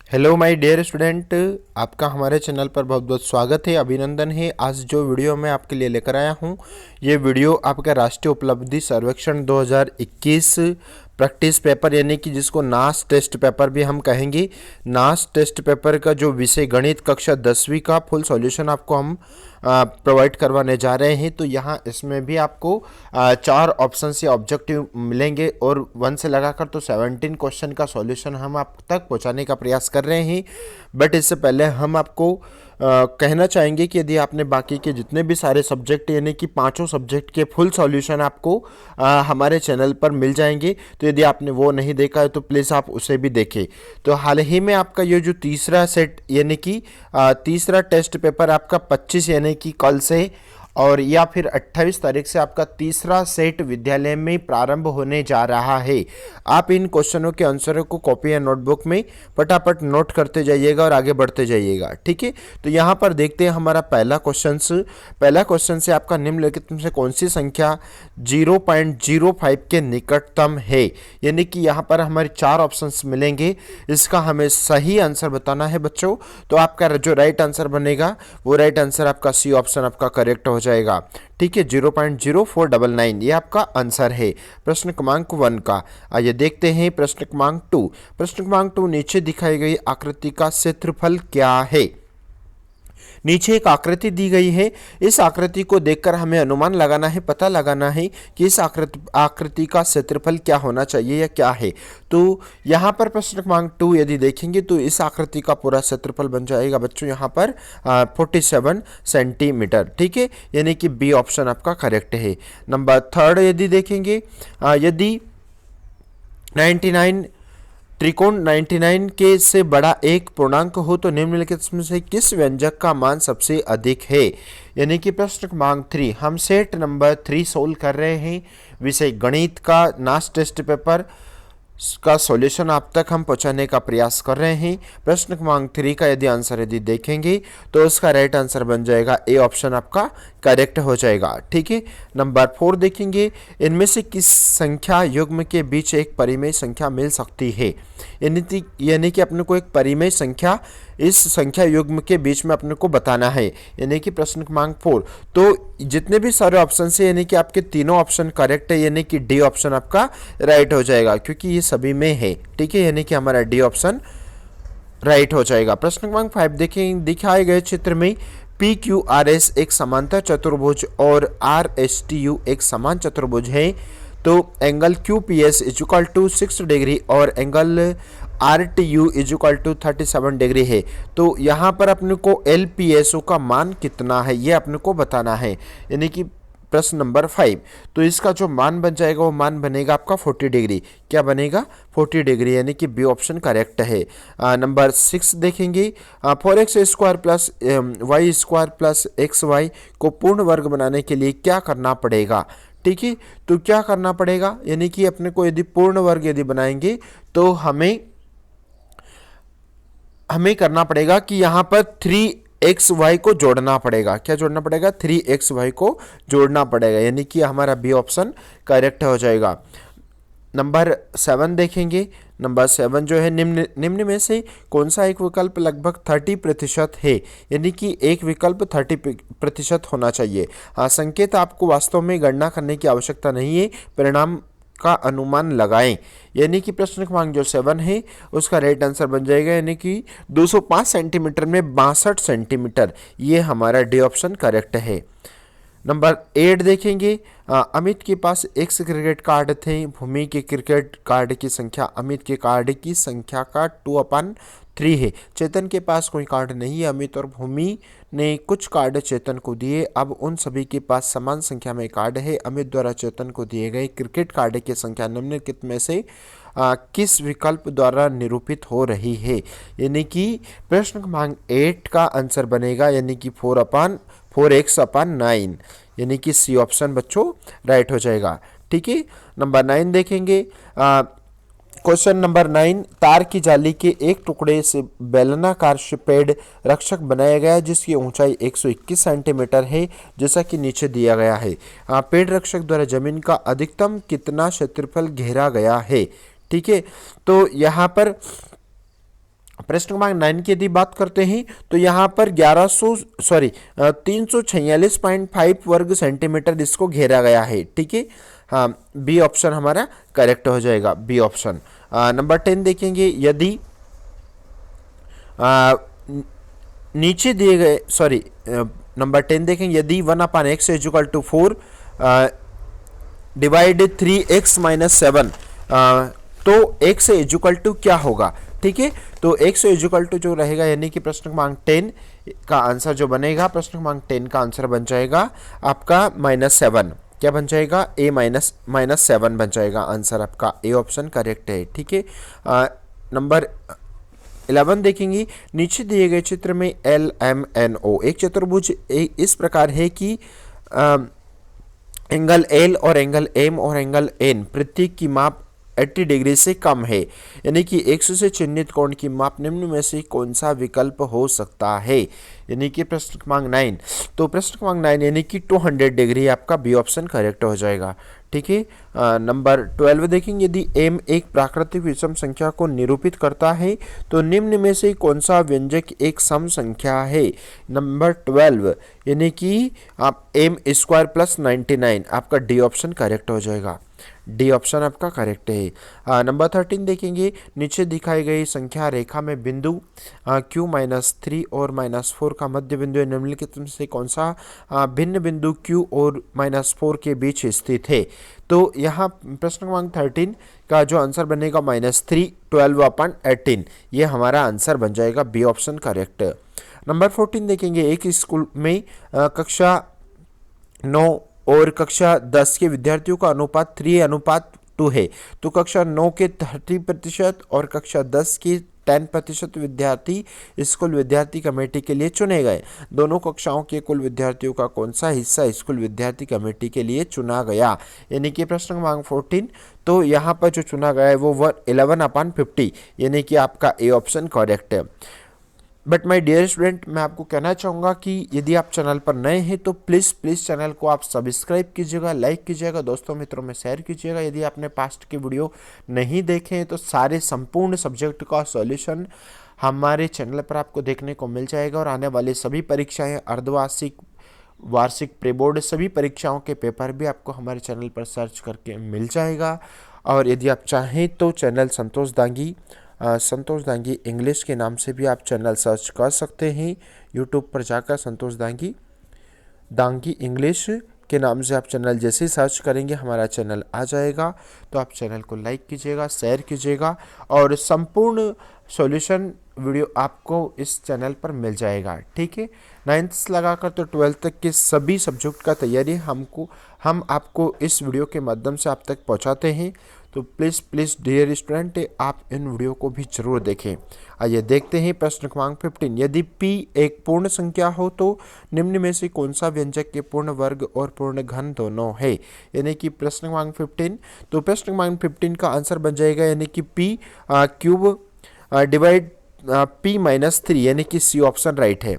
Hello my dear student, आपका हमारे channel पर बहुत बहुत स्वागत है, अभिनंदन है। आज जो वीडियो मैं आपके लिए लेकर आया हूँ, ये वीडियो आपका राष्ट्रीय उपलब्धि सर्वेक्षण 2021 प्रैक्टिस पेपर यानी कि जिसको नास टेस्ट पेपर भी हम कहेंगे, नास टेस्ट पेपर का जो विषय गणित कक्षा 10वीं का फुल सॉल्यूशन आपको हम प्रोवाइड करवाने जा रहे हैं। तो यहाँ इसमें भी आपको 4 ऑप्शन से ऑब्जेक्टिव मिलेंगे और 1 से लगाकर तो 17 क्वेश्चन का सॉल्यूशन हम आप तक पहुँचाने का प्रयास कर रहे हैं। बट इससे पहले हम आपको कहना चाहेंगे कि यदि आपने बाकी के जितने भी सारे सब्जेक्ट यानी कि 5 सब्जेक्ट के फुल सॉल्यूशन आपको हमारे चैनल पर मिल जाएंगे, तो यदि आपने वो नहीं देखा है तो प्लीज़ आप उसे भी देखें। तो हाल ही में आपका ये जो तीसरा सेट यानी कि तीसरा टेस्ट पेपर आपका 25 यानी कि कल से और या फिर 28 तारीख से आपका तीसरा सेट विद्यालय में प्रारंभ होने जा रहा है। आप इन क्वेश्चनों के आंसरों को कॉपी या नोटबुक में फटाफट नोट करते जाइएगा और आगे बढ़ते जाइएगा, ठीक है। तो यहाँ पर देखते हैं हमारा पहला क्वेश्चन से आपका निम्नलिखित में से कौन सी संख्या 0.05 के निकटतम है। यानी कि यहाँ पर हमारे 4 ऑप्शंस मिलेंगे, इसका हमें सही आंसर बताना है बच्चों। तो आपका जो राइट आंसर बनेगा वो राइट आंसर आपका सी ऑप्शन आपका करेक्ट हो जाएगा, ठीक है। 0.0499 ये आपका आंसर है प्रश्न क्रमांक 1 का। आइए देखते हैं प्रश्न क्रमांक 2। प्रश्न क्रमांक 2, नीचे दिखाई गई आकृति का क्षेत्रफल क्या है। नीचे एक आकृति दी गई है, इस आकृति को देखकर हमें अनुमान लगाना है, पता लगाना है कि इस आकृति का क्षेत्रफल क्या होना चाहिए या क्या है। तो यहाँ पर प्रश्न क्रमांक 2 यदि देखेंगे तो इस आकृति का पूरा क्षेत्रफल बन जाएगा बच्चों यहाँ पर 47 सेंटीमीटर, ठीक है। यानी कि बी ऑप्शन आपका करेक्ट है। नंबर 3 यदि देखेंगे, यदि 99 त्रिकोण 99 के से बड़ा एक पूर्णांक हो तो निम्नलिखित में से किस व्यंजक का मान सबसे अधिक है। यानी कि प्रश्न क्रमांक 3 हम सेट नंबर 3 सोल्व कर रहे हैं, विषय गणित का नास टेस्ट पेपर का सॉल्यूशन आप तक हम पहुंचाने का प्रयास कर रहे हैं। प्रश्न क्रमांक 3 का यदि आंसर यदि देखेंगे तो उसका राइट आंसर बन जाएगा ए ऑप्शन आपका करेक्ट हो जाएगा, ठीक है। नंबर 4 देखेंगे, इनमें से किस संख्या युग्म के बीच एक परिमेय संख्या मिल सकती है। यानी कि अपने को एक परिमेय संख्या इस संख्या युग्म के बीच में अपने को बताना है, यानी कि प्रश्न क्रमांक 4। तो जितने भी सारे ऑप्शन है यानी कि आपके तीनों ऑप्शन करेक्ट है, यानी कि डी ऑप्शन आपका राइट हो जाएगा क्योंकि ये सभी में है, ठीक है। यानी कि हमारा डी ऑप्शन राइट हो जाएगा। प्रश्न क्रमांक 5 देखें, दिखाए गए चित्र में पी क्यू आर एस एक समांतर चतुर्भुज और आर एस टी यू एक समान चतुर्भुज है, तो angle Q P S is equal to 6 degree और angle R T U is equal to 37 degree है। तो यहाँ पर अपने को एल पी एस ओ का मान कितना है ये अपने को बताना है, यानी कि प्रश्न नंबर 5। तो इसका जो मान बन जाएगा वो मान बनेगा आपका 40 डिग्री। क्या बनेगा? 40 डिग्री, यानी कि बी ऑप्शन करेक्ट है। नंबर 6 देखेंगे, 4x square plus Y square plus X Y को पूर्ण वर्ग बनाने के लिए क्या करना पड़ेगा, ठीक है। तो क्या करना पड़ेगा, यानी कि अपने को यदि पूर्ण वर्ग यदि बनाएंगे तो हमें करना पड़ेगा कि यहाँ पर 3xy को जोड़ना पड़ेगा। क्या जोड़ना पड़ेगा? 3xy को जोड़ना पड़ेगा, यानी कि हमारा बी ऑप्शन करेक्ट हो जाएगा। नंबर 7 देखेंगे, नंबर 7 जो है, निम्न में से कौन सा एक विकल्प लगभग 30% है, यानी कि एक विकल्प 30% होना चाहिए। हाँ, संकेत आपको वास्तव में गणना करने की आवश्यकता नहीं है, परिणाम का अनुमान लगाएं। यानी कि प्रश्न क्रमांक जो 7 है उसका राइट आंसर बन जाएगा, यानी कि 205 सेंटीमीटर में 62 सेंटीमीटर, ये हमारा डी ऑप्शन करेक्ट है। नंबर 8 देखेंगे, अमित के पास x क्रिकेट कार्ड थे, भूमि के क्रिकेट कार्ड की संख्या अमित के कार्ड की संख्या का 2/3 है। चेतन के पास कोई कार्ड नहीं है, अमित और भूमि ने कुछ कार्ड चेतन को दिए, अब उन सभी के पास समान संख्या में कार्ड है। अमित द्वारा चेतन को दिए गए क्रिकेट कार्ड की संख्या निम्नलिखित में से किस विकल्प द्वारा निरूपित हो रही है। यानी कि प्रश्न क्रमांक 8 का आंसर बनेगा, यानी कि 4x/9, यानी कि सी ऑप्शन बच्चों राइट हो जाएगा, ठीक है। नंबर 9 देखेंगे, क्वेश्चन नंबर 9, तार की जाली के एक टुकड़े से बेलनाकार पेड़ रक्षक बनाया गया जिसकी ऊंचाई 121 सेंटीमीटर है, जैसा कि नीचे दिया गया है। पेड़ रक्षक द्वारा जमीन का अधिकतम कितना क्षेत्रफल घेरा गया है, ठीक है। तो यहाँ पर प्रश्न क्रमांक 9 की यदि बात करते हैं तो यहाँ पर 346.5 वर्ग सेंटीमीटर इसको घेरा गया है। ठीक है, हाँ, बी ऑप्शन हमारा करेक्ट हो जाएगा, बी ऑप्शन। नंबर 10 देखेंगे, यदि नीचे दिए गए नंबर 10 देखेंगे, यदि 1/x equal to 4 divide 3x minus 7 तो x इक्वल टू क्या होगा। ठीक है, तो x इक्वल टू जो रहेगा यानी कि प्रश्न क्रमांक 10 का आंसर जो बनेगा, प्रश्न क्रमांक 10 का आंसर बन जाएगा आपका -7। क्या बन जाएगा, a -7 बन जाएगा आंसर आपका, ए ऑप्शन करेक्ट है। ठीक है, नंबर 11 देखेंगे, नीचे दिए गए चित्र में LMNO एक चतुर्भुज इस प्रकार है कि एंगल L और एंगल M और एंगल N प्रत्येक की माप 80 डिग्री से कम है, यानी कि 100 से चिन्हित कोण की माप निम्न में से कौन सा विकल्प हो सकता है, यानी कि प्रश्न क्रमांक 9। तो प्रश्न क्रमांक 9 यानी कि 200 डिग्री आपका बी ऑप्शन करेक्ट हो जाएगा। ठीक है, नंबर 12 देखेंगे, यदि m एक प्राकृतिक विषम संख्या को निरूपित करता है तो निम्न में से कौन सा व्यंजक एक सम संख्या है। नंबर 12 यानी कि आप m² + 99 आपका डी ऑप्शन करेक्ट हो जाएगा, डी ऑप्शन आपका करेक्ट है। नंबर 13 देखेंगे, नीचे दिखाई गई संख्या रेखा में बिंदु q -3 और -4 का मध्य बिंदु निम्नलिखित में से कौन सा भिन्न बिंदु q और -4 के बीच स्थित है। तो यहाँ प्रश्न क्रमांक 13 का जो आंसर बनेगा -3 12/18, ये हमारा आंसर बन जाएगा, बी ऑप्शन करेक्ट। नंबर 14 देखेंगे, एक स्कूल में कक्षा 9 और कक्षा 10 के विद्यार्थियों का अनुपात 3:2 है, तो कक्षा 9 के 30% और कक्षा 10 के 10% विद्यार्थी स्कूल विद्यार्थी कमेटी के लिए चुने गए। दोनों कक्षाओं के कुल विद्यार्थियों का कौन सा हिस्सा स्कूल विद्यार्थी कमेटी के लिए चुना गया, यानी कि प्रश्न क्रमांक 14। तो यहाँ पर जो चुना गया है वो 11/50, यानी कि आपका ए ऑप्शन करेक्ट है। बट माय डियर स्टूडेंट, मैं आपको कहना चाहूँगा कि यदि आप चैनल पर नए हैं तो प्लीज़ चैनल को आप सब्सक्राइब कीजिएगा, लाइक कीजिएगा, दोस्तों मित्रों में शेयर कीजिएगा। यदि आपने पास्ट के वीडियो नहीं देखे हैं तो सारे संपूर्ण सब्जेक्ट का सॉल्यूशन हमारे चैनल पर आपको देखने को मिल जाएगा, और आने वाली सभी परीक्षाएँ, अर्धवार्षिक, वार्षिक, प्री बोर्ड सभी परीक्षाओं के पेपर भी आपको हमारे चैनल पर सर्च करके मिल जाएगा। और यदि आप चाहें तो चैनल संतोष दांगी इंग्लिश के नाम से भी आप चैनल सर्च कर सकते हैं। यूट्यूब पर जाकर संतोष दांगी इंग्लिश के नाम से आप चैनल जैसे ही सर्च करेंगे हमारा चैनल आ जाएगा। तो आप चैनल को लाइक कीजिएगा, शेयर कीजिएगा, और संपूर्ण सॉल्यूशन वीडियो आपको इस चैनल पर मिल जाएगा। ठीक है, 9th से लगाकर तो 12th तक के सभी सब्जेक्ट का तैयारी हम आपको इस वीडियो के माध्यम से आप तक पहुंचाते हैं। तो प्लीज़ डियर स्टूडेंट, आप इन वीडियो को भी जरूर देखें। आइए देखते हैं प्रश्न क्रमांक 15, यदि p एक पूर्ण संख्या हो तो निम्न में से कौन सा व्यंजक के पूर्ण वर्ग और पूर्ण घन दोनों है, यानी कि प्रश्न क्रमांक 15। तो प्रश्न क्रमांक 15 का आंसर बन जाएगा यानी कि p³ डिवाइड p -3, यानी कि सी ऑप्शन राइट है।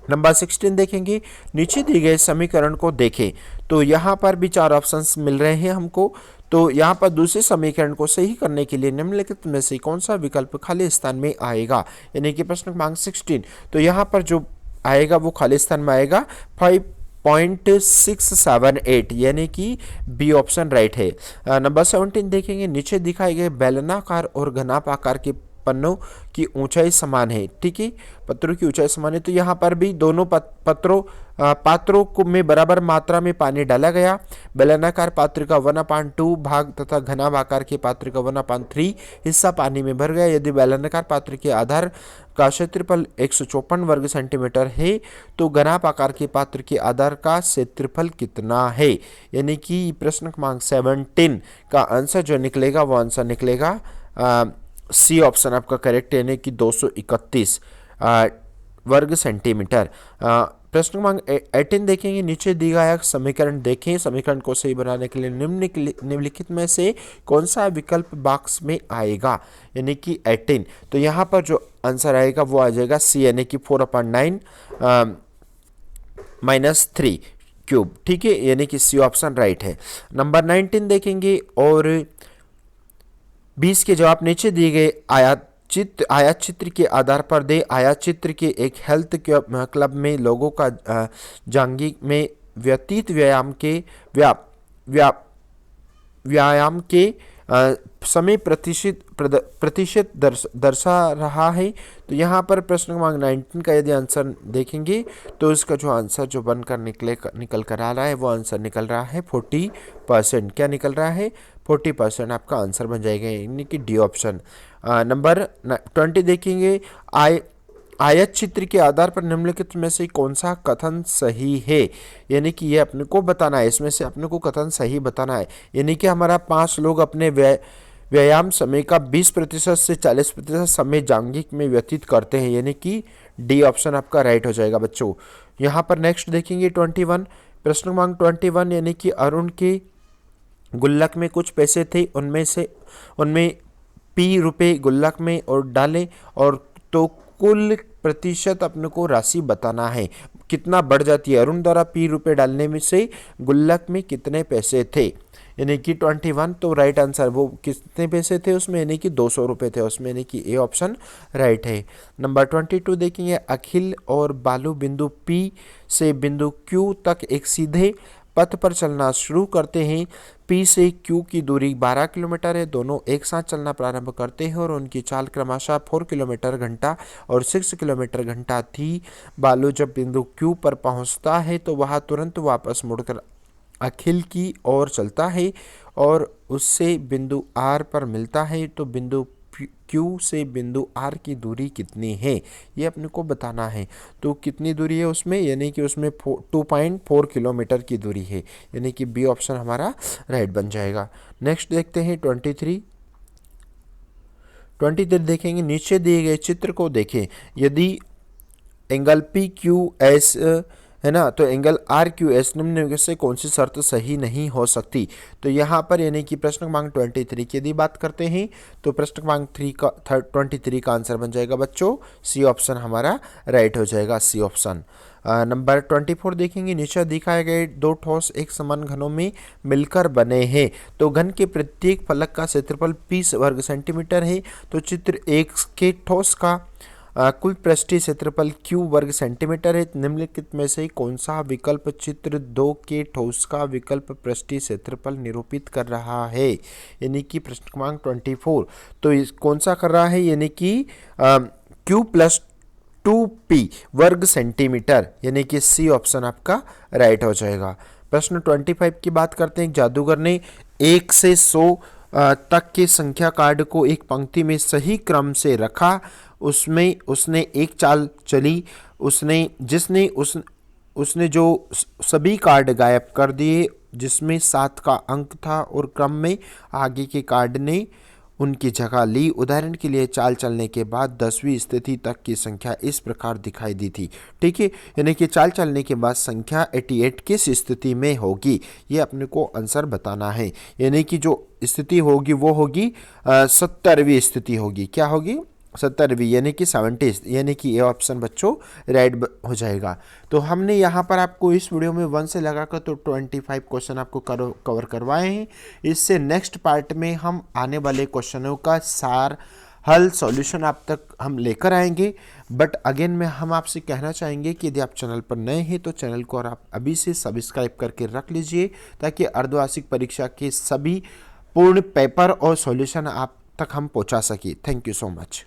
नंबर 16 देखेंगे, नीचे दिए गए समीकरण को देखें, तो यहाँ पर भी 4 ऑप्शंस मिल रहे हैं हमको। तो यहाँ पर दूसरे समीकरण को सही करने के लिए निम्नलिखित में से कौन सा विकल्प खाली स्थान में आएगा, यानी कि प्रश्न क्रमांक 16। तो यहाँ पर जो आएगा वो खाली स्थान में आएगा 5.678, यानी कि बी ऑप्शन राइट है। नंबर 17 देखेंगे, नीचे दिखाए गए बेलनाकार और घनाभ आकार के पन्नों की ऊंचाई समान है। ठीक है, पत्रों की ऊंचाई समान है, तो यहाँ पर भी दोनों पात्रों को में बराबर मात्रा में पानी डाला गया। बेलनाकार पात्र का 1/2 भाग तथा घनाभ आकार के पात्र का 1/3 हिस्सा पानी में भर गया। यदि बेलनाकार पात्र के आधार का क्षेत्रफल 154 वर्ग सेंटीमीटर है तो घनाभ आकार के पात्र के आधार का क्षेत्रफल कितना है, यानी कि प्रश्न क्रमांक 17 का आंसर जो निकलेगा वो आंसर निकलेगा सी ऑप्शन आपका करेक्ट, यानी कि 231 वर्ग सेंटीमीटर। प्रश्न क्रमांक 18 देखेंगे, नीचे दिया गया समीकरण देखें, समीकरण को सही बनाने के लिए निम्नलिखित में से कौन सा विकल्प बॉक्स में आएगा, यानी कि 18। तो यहाँ पर जो आंसर आएगा वो आ जाएगा सी, यानी कि 4/9 -3 क्यूब। ठीक है, यानी कि सी ऑप्शन राइट है। नंबर 19 देखेंगे और 20 के जवाब नीचे दिए गए आयत आयात चित्र के आधार पर दे। आयात चित्र के एक हेल्थ क्लब में लोगों का जांघिक में व्यतीत व्यायाम के समय प्रतिशत दर्शा रहा है। तो यहाँ पर प्रश्न क्रमांक 19 का यदि आंसर देखेंगे तो इसका जो आंसर जो बनकर निकल कर आ रहा है वो आंसर निकल रहा है 40%। क्या निकल रहा है? 40% आपका आंसर बन जाएगा, यानी कि डी ऑप्शन। नंबर 20 देखेंगे। आयत चित्र के आधार पर निम्नलिखित में से कौन सा कथन सही है, यानी कि ये अपने को बताना है, इसमें से अपने को कथन सही बताना है। यानी कि हमारा 5 लोग अपने व्यायाम समय का 20% से 40% समय जांघिक में व्यतीत करते हैं, यानी कि डी ऑप्शन आपका राइट हो जाएगा बच्चों। यहाँ पर नेक्स्ट देखेंगे 21, प्रश्न क्रमांक 21, यानी कि अरुण के गुल्लक में कुछ पैसे थे, उनमें पी रुपए गुल्लक में और डाले, और तो कुल प्रतिशत अपने को राशि बताना है, कितना बढ़ जाती है। अरुण द्वारा पी रुपए डालने में से गुल्लक में कितने पैसे थे, यानी कि 21। तो राइट आंसर वो कितने पैसे थे उसमें, यानी कि 200 रुपये थे उसमें, यानी कि ए ऑप्शन राइट है। नंबर 22 देखेंगे। अखिल और बालू बिंदु पी से बिंदु क्यू तक एक सीधे पथ पर चलना शुरू करते हैं। पी से क्यू की दूरी 12 किलोमीटर है। दोनों एक साथ चलना प्रारंभ करते हैं और उनकी चाल क्रमशः 4 किलोमीटर घंटा और 6 किलोमीटर घंटा थी। बालू जब बिंदु क्यू पर पहुंचता है तो वह तुरंत वापस मुड़कर अखिल की ओर चलता है और उससे बिंदु आर पर मिलता है। तो बिंदु क्यू से बिंदु आर की दूरी कितनी है, ये अपने को बताना है। तो कितनी दूरी है उसमें, यानी कि उसमें 2.4 किलोमीटर की दूरी है, यानी कि बी ऑप्शन हमारा राइट बन जाएगा। नेक्स्ट देखते हैं 23 देखेंगे। नीचे दिए गए चित्र को देखें। यदि एंगल पी क्यू एस है ना, तो एंगल आर क्यू एस निम्न से कौन सी शर्त सही नहीं हो सकती। तो यहाँ पर यानी कि प्रश्न क्रमांक 23 की यदि बात करते हैं तो प्रश्न क्रमांक 23 का आंसर बन जाएगा बच्चों सी ऑप्शन हमारा राइट हो जाएगा, सी ऑप्शन। नंबर 24 देखेंगे। नीचे दिखाए गए 2 ठोस एक समान घनों में मिलकर बने हैं, तो घन के प्रत्येक फलक का क्षेत्रफल 20 वर्ग सेंटीमीटर है। तो चित्र 1 के ठोस का कुल पृष्ठीय क्षेत्रफल q वर्ग सेंटीमीटर है। निम्नलिखित में से कौन सा विकल्प चित्र 2 के ठोस का विकल्प पृष्ठीय क्षेत्रफल निरूपित कर रहा है, यानी कि प्रश्न क्रमांक 24। तो इस कौन सा कर रहा है, यानी कि q + 2p वर्ग सेंटीमीटर, यानी कि सी ऑप्शन आपका राइट हो जाएगा। प्रश्न 25 की बात करते हैं। जादूगर ने 1 से 100 तक की संख्या कार्ड को एक पंक्ति में सही क्रम से रखा। उसमें उसने एक चाल चली, उसने जो सभी कार्ड गायब कर दिए जिसमें 7 का अंक था और क्रम में आगे के कार्ड ने उनकी जगह ली। उदाहरण के लिए चाल चलने के बाद 10वीं स्थिति तक की संख्या इस प्रकार दिखाई दी थी। ठीक है, यानी कि चाल चलने के बाद संख्या 88 किस स्थिति में होगी, ये अपने को आंसर बताना है। यानी कि जो स्थिति होगी वो होगी 70वीं स्थिति होगी। क्या होगी? 70वीं, यानी कि 70, यानी कि ये ऑप्शन बच्चों राइट हो जाएगा। तो हमने यहाँ पर आपको इस वीडियो में 1 से लगाकर तो 25 क्वेश्चन आपको कवर करवाए हैं। इससे नेक्स्ट पार्ट में हम आने वाले क्वेश्चनों का सार हल सॉल्यूशन आप तक हम लेकर आएंगे। बट अगेन में हम आपसे कहना चाहेंगे कि यदि आप चैनल पर नए हैं तो चैनल को और आप अभी से सब्सक्राइब करके रख लीजिए, ताकि अर्धवार्षिक परीक्षा के सभी पूर्ण पेपर और सॉल्यूशन आप तक हम पहुँचा सकें। Thank you so much.